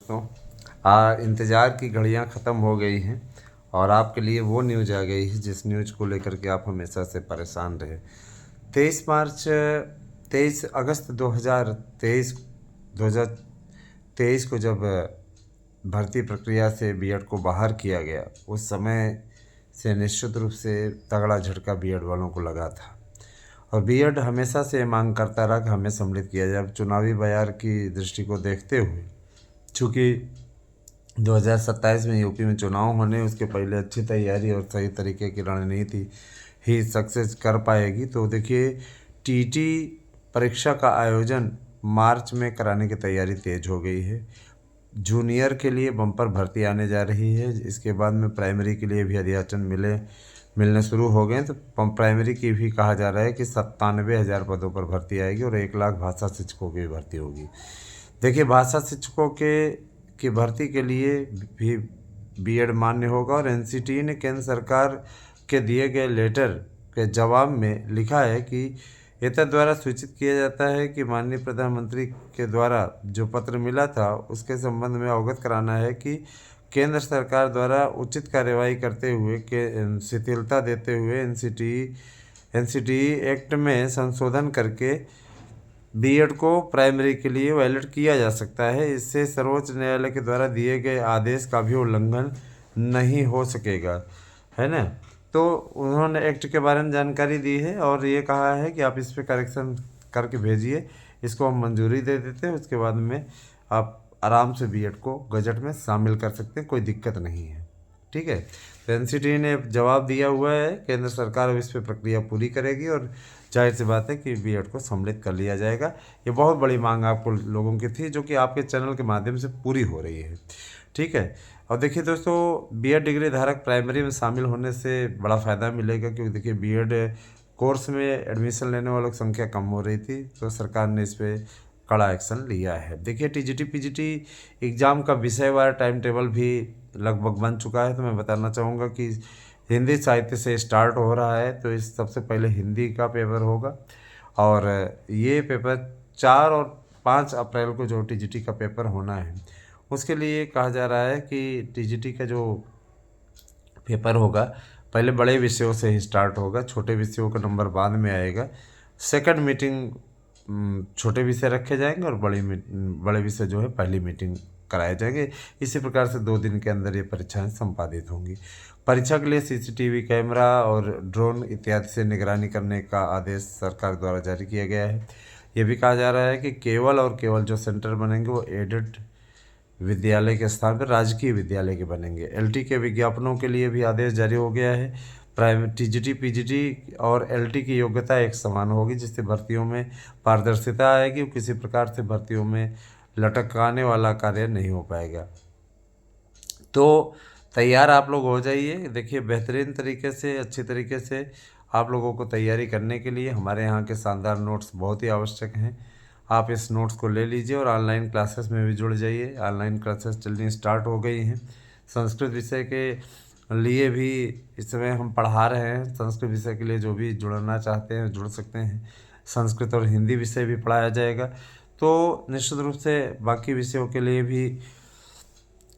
तो इंतज़ार की घड़ियां ख़त्म हो गई हैं और आपके लिए वो न्यूज़ आ गई है जिस न्यूज़ को लेकर के आप हमेशा से परेशान रहे। 23 अगस्त 2023 को जब भर्ती प्रक्रिया से बीएड को बाहर किया गया, उस समय से निश्चित रूप से तगड़ा झटका बीएड वालों को लगा था और बीएड हमेशा से मांग करता रहा कि हमें सम्मिलित किया जाए। अब चुनावी बयार की दृष्टि को देखते हुए, चूँकि 2027 में यूपी में चुनाव होने, उसके पहले अच्छी तैयारी और सही तरीके की रणनीति ही सक्सेस कर पाएगी। तो देखिए, टीटी परीक्षा का आयोजन मार्च में कराने की तैयारी तेज हो गई है। जूनियर के लिए बम्पर भर्ती आने जा रही है। इसके बाद में प्राइमरी के लिए भी अधियाचन मिलने शुरू हो गए। तो प्राइमरी की भी कहा जा रहा है कि 97,000 पदों पर भर्ती आएगी और 1 लाख भाषा शिक्षकों की भर्ती होगी। देखिए, भाषा शिक्षकों की भर्ती के लिए भी बीएड मान्य होगा और एनसीटीई ने केंद्र सरकार के दिए गए लेटर के जवाब में लिखा है कि एतद द्वारा सूचित किया जाता है कि माननीय प्रधानमंत्री के द्वारा जो पत्र मिला था उसके संबंध में अवगत कराना है कि केंद्र सरकार द्वारा उचित कार्यवाही करते हुए शिथिलता देते हुए एनसीटीई एक्ट में संशोधन करके बीएड को प्राइमरी के लिए वैलिड किया जा सकता है। इससे सर्वोच्च न्यायालय के द्वारा दिए गए आदेश का भी उल्लंघन नहीं हो सकेगा, है ना। तो उन्होंने एक्ट के बारे में जानकारी दी है और ये कहा है कि आप इस पे करेक्शन करके भेजिए, इसको हम मंजूरी दे देते हैं। उसके बाद में आप आराम से बीएड को गजट में शामिल कर सकते हैं, कोई दिक्कत नहीं है, ठीक है। तो एनसीटीई ने जवाब दिया हुआ है, केंद्र सरकार अब इस पर प्रक्रिया पूरी करेगी और जाहिर सी बात है कि बीएड को सम्मिलित कर लिया जाएगा। ये बहुत बड़ी मांग आपको लोगों की थी, जो कि आपके चैनल के माध्यम से पूरी हो रही है, ठीक है। और देखिए दोस्तों, बीएड डिग्री धारक प्राइमरी में शामिल होने से बड़ा फ़ायदा मिलेगा, क्योंकि देखिए बीएड कोर्स में एडमिशन लेने वालों की संख्या कम हो रही थी, तो सरकार ने इस पर कड़ा एक्शन लिया है। देखिए, टीजीटी पीजीटी एग्ज़ाम का विषयवार टाइम टेबल भी लगभग बन चुका है। तो मैं बताना चाहूँगा कि हिंदी साहित्य से स्टार्ट हो रहा है, तो इस सबसे पहले हिंदी का पेपर होगा और ये पेपर 4 और 5 अप्रैल को जो टीजीटी का पेपर होना है, उसके लिए कहा जा रहा है कि टीजीटी का जो पेपर होगा पहले बड़े विषयों से ही स्टार्ट होगा, छोटे विषयों का नंबर बाद में आएगा। सेकंड मीटिंग छोटे विषय रखे जाएंगे और बड़े विषय जो है पहली मीटिंग कराए जाएंगे। इसी प्रकार से 2 दिन के अंदर ये परीक्षाएं संपादित होंगी। परीक्षा के लिए सीसीटीवी कैमरा और ड्रोन इत्यादि से निगरानी करने का आदेश सरकार द्वारा जारी किया गया है। ये भी कहा जा रहा है कि केवल और केवल जो सेंटर बनेंगे वो एडेड विद्यालय के स्थान पर राजकीय विद्यालय के बनेंगे। एलटी के विज्ञापनों के लिए भी आदेश जारी हो गया है। टीजीटी पीजीटी और एलटी की योग्यता एक समान होगी, जिससे भर्तियों में पारदर्शिता आएगी और किसी प्रकार से भर्तियों में लटकाने वाला कार्य नहीं हो पाएगा। तो तैयार आप लोग हो जाइए। देखिए, बेहतरीन तरीके से, अच्छी तरीके से आप लोगों को तैयारी करने के लिए हमारे यहाँ के शानदार नोट्स बहुत ही आवश्यक हैं। आप इस नोट्स को ले लीजिए और ऑनलाइन क्लासेस में भी जुड़ जाइए। ऑनलाइन क्लासेस चलनी स्टार्ट हो गई हैं। संस्कृत विषय के लिए भी इस समय हम पढ़ा रहे हैं। संस्कृत विषय के लिए जो भी जुड़ना चाहते हैं जुड़ सकते हैं। संस्कृत और हिंदी विषय भी पढ़ाया जाएगा। तो निश्चित रूप से बाकी विषयों के लिए भी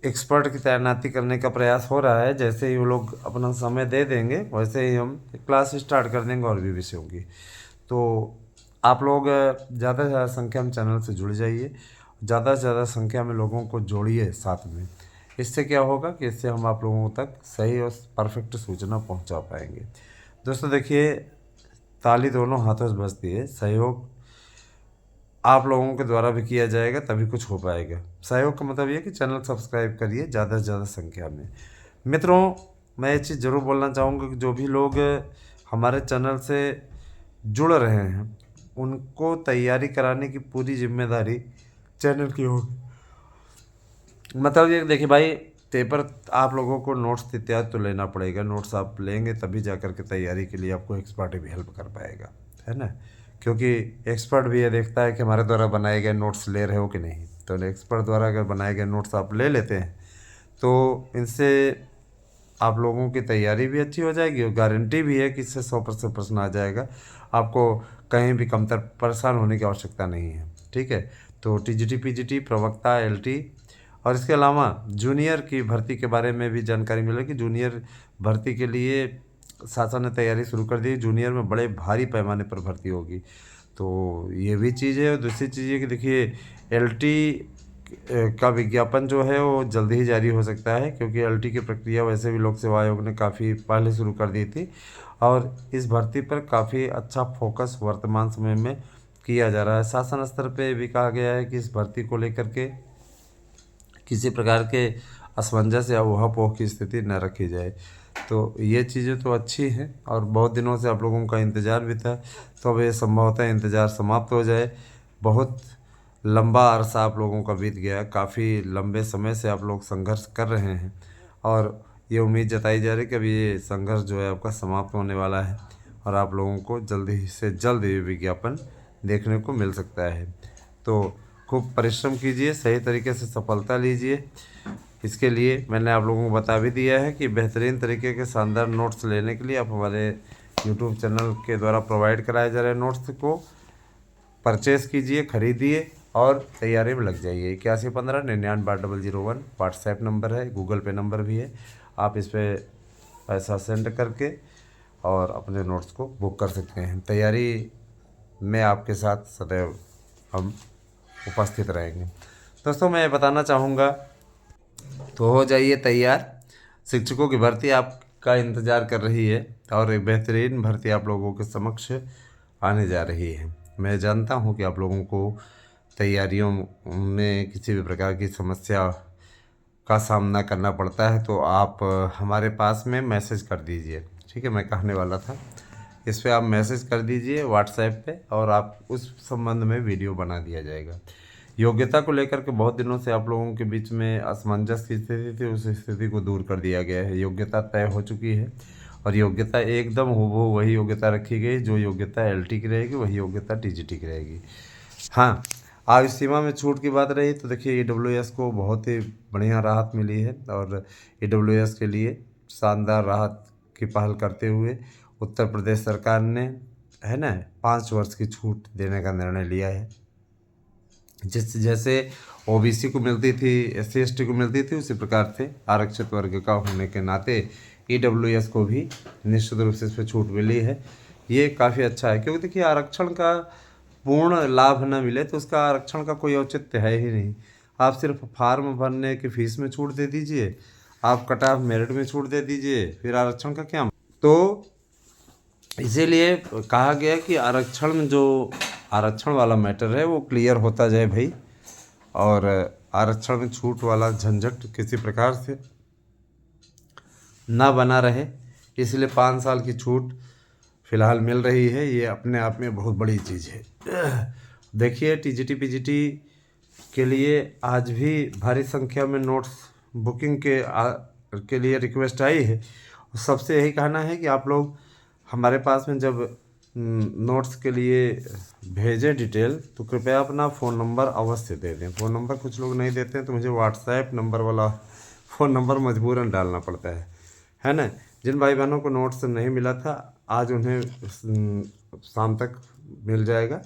एक्सपर्ट की तैनाती करने का प्रयास हो रहा है। जैसे ही वो लोग अपना समय दे देंगे, वैसे ही हम क्लास स्टार्ट कर देंगे और भी विषयों की। तो आप लोग ज़्यादा से ज़्यादा संख्या में चैनल से जुड़ जाइए, ज़्यादा से ज़्यादा संख्या में लोगों को जोड़िए साथ में। इससे क्या होगा कि इससे हम आप लोगों तक सही और परफेक्ट सूचना पहुंचा पाएंगे। दोस्तों देखिए, ताली दोनों हाथों से बजती है। सहयोग आप लोगों के द्वारा भी किया जाएगा, तभी कुछ हो पाएगा। सहयोग का मतलब ये कि चैनल सब्सक्राइब करिए ज़्यादा से ज़्यादा संख्या में। मित्रों, मैं ये चीज़ ज़रूर बोलना चाहूँगा कि जो भी लोग हमारे चैनल से जुड़ रहे हैं, उनको तैयारी कराने की पूरी जिम्मेदारी चैनल की होगी। मतलब ये देखिए भाई, पेपर आप लोगों को नोट्स इत्यादि तो लेना पड़ेगा। नोट्स आप लेंगे तभी जा कर के तैयारी के लिए आपको एक्सपर्ट भी हेल्प कर पाएगा, है ना। क्योंकि एक्सपर्ट भी ये देखता है कि हमारे द्वारा बनाए गए नोट्स ले रहे हो कि नहीं। तो एक्सपर्ट द्वारा अगर बनाए गए नोट्स आप ले लेते हैं तो इनसे आप लोगों की तैयारी भी अच्छी हो जाएगी और गारंटी भी है कि इससे 100% प्रश्न आ जाएगा। आपको कहीं भी कमतर परेशान होने की आवश्यकता नहीं है, ठीक है। तो टीजीटी पीजीटी प्रवक्ता एलटी और इसके अलावा जूनियर की भर्ती के बारे में भी जानकारी मिला कि जूनियर भर्ती के लिए शासन ने तैयारी शुरू कर दी। जूनियर में बड़े भारी पैमाने पर भर्ती होगी, तो ये भी चीज़ है। और दूसरी चीज़ है कि देखिए एलटी का विज्ञापन जो है वो जल्दी ही जारी हो सकता है, क्योंकि एलटी की प्रक्रिया वैसे भी लोक सेवा आयोग ने काफ़ी पहले शुरू कर दी थी और इस भर्ती पर काफ़ी अच्छा फोकस वर्तमान समय में किया जा रहा है। शासन स्तर पे भी कहा गया है कि इस भर्ती को लेकर के किसी प्रकार के असमंजस या ऊहापोह की स्थिति न रखी जाए। तो ये चीज़ें तो अच्छी हैं और बहुत दिनों से आप लोगों का इंतज़ार भी था, तो अब ये संभवतः इंतज़ार समाप्त हो जाए। बहुत लंबा अरसा आप लोगों का बीत गया, काफ़ी लंबे समय से आप लोग संघर्ष कर रहे हैं और ये उम्मीद जताई जा रही है कि अभी ये संघर्ष जो है आपका समाप्त होने वाला है और आप लोगों को जल्दी से जल्द ये विज्ञापन देखने को मिल सकता है। तो खूब परिश्रम कीजिए, सही तरीके से सफलता लीजिए। इसके लिए मैंने आप लोगों को बता भी दिया है कि बेहतरीन तरीके के शानदार नोट्स लेने के लिए आप हमारे यूट्यूब चैनल के द्वारा प्रोवाइड कराए जा रहे नोट्स को परचेज़ कीजिए, ख़रीदिए और तैयारी में लग जाइए। 8115 99 8001 व्हाट्सएप नंबर है, गूगल पे नंबर भी है। आप इस पर पैसा सेंड करके और अपने नोट्स को बुक कर सकते हैं। तैयारी में आपके साथ सदैव हम उपस्थित रहेंगे। दोस्तों मैं बताना चाहूँगा, तो हो जाइए तैयार। शिक्षकों की भर्ती आपका इंतज़ार कर रही है और एक बेहतरीन भर्ती आप लोगों के समक्ष आने जा रही है। मैं जानता हूं कि आप लोगों को तैयारियों में किसी भी प्रकार की समस्या का सामना करना पड़ता है, तो आप हमारे पास में मैसेज कर दीजिए। ठीक है, मैं कहने वाला था, इस पर आप मैसेज कर दीजिए व्हाट्सएप पे और आप उस संबंध में वीडियो बना दिया जाएगा। योग्यता को लेकर के बहुत दिनों से आप लोगों के बीच में असमंजस की स्थिति थी, उस स्थिति को दूर कर दिया गया है। योग्यता तय हो चुकी है और योग्यता एकदम हूबहू वही योग्यता रखी गई। जो योग्यता एलटी की रहेगी वही योग्यता टीजीटी की रहेगी। हाँ, आयु सीमा में छूट की बात रही तो देखिए ईडब्ल्यूएस को बहुत ही बढ़िया राहत मिली है और ईडब्ल्यूएस के लिए शानदार राहत की पहल करते हुए उत्तर प्रदेश सरकार ने है ना 5 वर्ष की छूट देने का निर्णय लिया है। जैसे ओबीसी को मिलती थी, एससी एसटी को मिलती थी, उसी प्रकार से आरक्षित वर्ग का होने के नाते ईडब्ल्यूएस को भी निश्चित रूप से इस पर छूट मिली है। ये काफ़ी अच्छा है, क्योंकि देखिए आरक्षण का पूर्ण लाभ न मिले तो उसका आरक्षण का कोई औचित्य है ही नहीं। आप सिर्फ फार्म भरने की फीस में छूट दे दीजिए, आप कट ऑफ मेरिट में छूट दे दीजिए, फिर आरक्षण का क्या। तो इसीलिए कहा गया कि आरक्षण में जो आरक्षण वाला मैटर है वो क्लियर होता जाए भाई, और आरक्षण में छूट वाला झंझट किसी प्रकार से ना बना रहे। इसलिए 5 साल की छूट फ़िलहाल मिल रही है, ये अपने आप में बहुत बड़ी चीज़ है। देखिए टीजीटी पीजीटी के लिए आज भी भारी संख्या में नोट्स बुकिंग के लिए रिक्वेस्ट आई है। सबसे यही कहना है कि आप लोग हमारे पास में जब नोट्स के लिए भेजें डिटेल, तो कृपया अपना फ़ोन नंबर अवश्य दे दें। फ़ोन नंबर कुछ लोग नहीं देते हैं, तो मुझे व्हाट्सएप नंबर वाला फ़ोन नंबर मजबूरन डालना पड़ता है ना। जिन भाई बहनों को नोट्स नहीं मिला था, आज उन्हें शाम तक मिल जाएगा,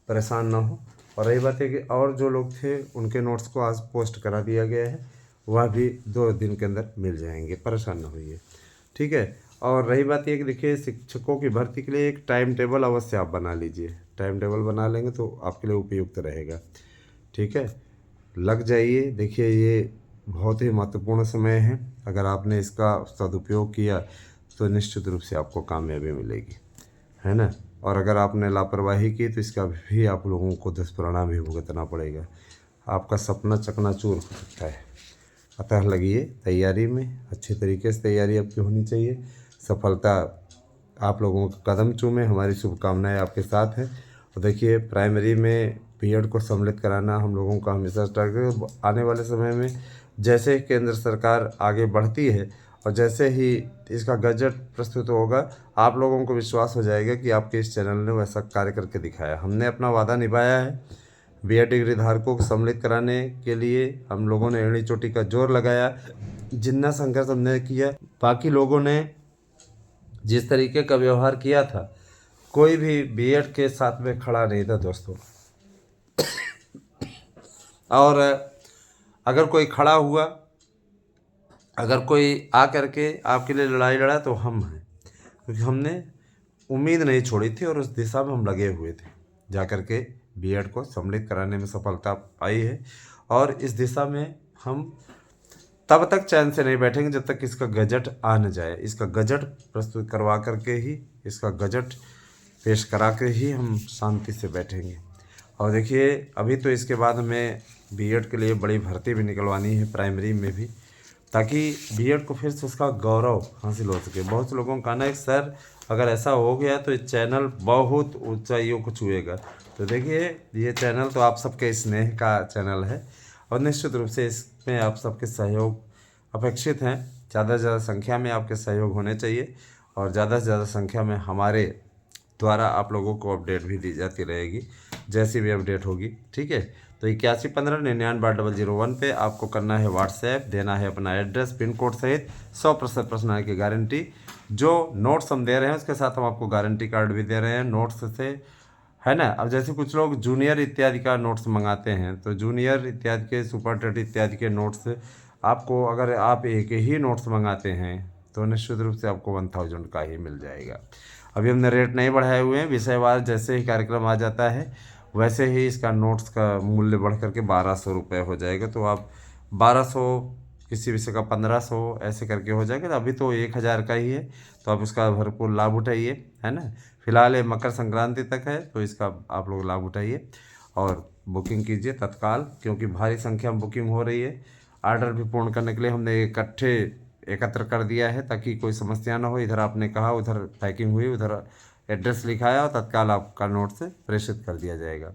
परेशान ना हो। और रही बात है कि और जो लोग थे उनके नोट्स को आज पोस्ट करा दिया गया है, वह भी 2 दिन के अंदर मिल जाएंगे, परेशान ना होइए। ठीक है। और रही बात ये कि देखिए शिक्षकों की भर्ती के लिए एक टाइम टेबल अवश्य आप बना लीजिए। टाइम टेबल बना लेंगे तो आपके लिए उपयुक्त रहेगा। ठीक है, लग जाइए। देखिए ये बहुत ही महत्वपूर्ण समय है, अगर आपने इसका सदुपयोग किया तो निश्चित रूप से आपको कामयाबी मिलेगी, है ना। और अगर आपने लापरवाही की तो इसका भी आप लोगों को दुष्परिणाम भी भुगतना पड़ेगा। आपका सपना चकनाचूर हो सकता है। अतः लगिए तैयारी में, अच्छे तरीके से तैयारी आपकी होनी चाहिए। सफलता आप लोगों का कदम चूमे, हमारी शुभकामनाएं आपके साथ हैं। और देखिए प्राइमरी में बीएड को सम्मिलित कराना हम लोगों का हमेशा टारगेट। आने वाले समय में जैसे ही केंद्र सरकार आगे बढ़ती है और जैसे ही इसका गजट प्रस्तुत होगा, आप लोगों को विश्वास हो जाएगा कि आपके इस चैनल ने वैसा कार्य करके दिखाया। हमने अपना वादा निभाया है। बीएड डिग्री धारकों को सम्मिलित कराने के लिए हम लोगों ने एड़ी चोटी का जोर लगाया, जितना संघर्ष हमने किया। बाकी लोगों ने जिस तरीके का व्यवहार किया था, कोई भी बीएड के साथ में खड़ा नहीं था दोस्तों। और अगर कोई खड़ा हुआ, अगर कोई आ करके आपके लिए लड़ाई लड़ा तो हम हैं, क्योंकि हमने उम्मीद नहीं छोड़ी थी और उस दिशा में हम लगे हुए थे। जा कर के बीएड को सम्मिलित कराने में सफलता पाई है और इस दिशा में हम तब तक चैन से नहीं बैठेंगे जब तक इसका गजट आ न जाए। इसका गजट प्रस्तुत करवा करके ही, इसका गजट पेश करा के ही हम शांति से बैठेंगे। और देखिए, अभी तो इसके बाद हमें बीएड के लिए बड़ी भर्ती भी निकलवानी है प्राइमरी में भी, ताकि बीएड को फिर से उसका गौरव हासिल हो सके। बहुत से लोगों का कहना है कि सर अगर ऐसा हो गया तो ये चैनल बहुत ऊंचाइयों को छुएगा। तो देखिए, ये चैनल तो आप सबके स्नेह का चैनल है और निश्चित रूप से इसमें आप सबके सहयोग अपेक्षित हैं। ज़्यादा से ज़्यादा संख्या में आपके सहयोग होने चाहिए और ज़्यादा से ज़्यादा संख्या में हमारे द्वारा आप लोगों को अपडेट भी दी जाती रहेगी, जैसी भी अपडेट होगी। ठीक है, तो 8115998001 पे आपको करना है व्हाट्सएप, देना है अपना एड्रेस, पिन कोड सहित 100% पर्सनल की गारंटी। जो नोट्स हम दे रहे हैं उसके साथ हम आपको गारंटी कार्ड भी दे रहे हैं नोट्स से, है ना। अब जैसे कुछ लोग जूनियर इत्यादि का नोट्स मंगाते हैं, तो जूनियर इत्यादि के, सुपर टेट इत्यादि के नोट्स आपको, अगर आप एक ही नोट्स मंगाते हैं तो निश्चित रूप से आपको 1000 का ही मिल जाएगा। अभी हमने रेट नहीं बढ़ाए हुए हैं, विषयवार जैसे ही कार्यक्रम आ जाता है वैसे ही इसका नोट्स का मूल्य बढ़ करके 1200 रुपये हो जाएगा। तो आप 1200, किसी विषय का 1500 ऐसे करके हो जाएगा। तो अभी तो 1000 का ही है, तो आप इसका भरपूर लाभ उठाइए, है ना। फिलहाल ये मकर संक्रांति तक है, तो इसका आप लोग लाभ उठाइए और बुकिंग कीजिए तत्काल, क्योंकि भारी संख्या में बुकिंग हो रही है। ऑर्डर भी पूर्ण करने के लिए हमने इकट्ठे एकत्र कर दिया है ताकि कोई समस्या ना हो। इधर आपने कहा, उधर पैकिंग हुई, उधर एड्रेस लिखाया और तत्काल आपका नोट से प्रेषित कर दिया जाएगा,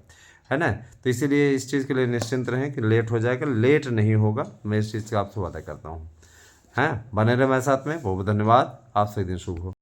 है ना। तो इसीलिए इस चीज़ के लिए निश्चिंत रहें कि लेट हो जाएगा, लेट नहीं होगा, मैं इस चीज़ का आपसे वादा करता हूँ। हैं, बने रहे मेरे साथ में। बहुत बहुत धन्यवाद, आपसे दिन शुभ हो।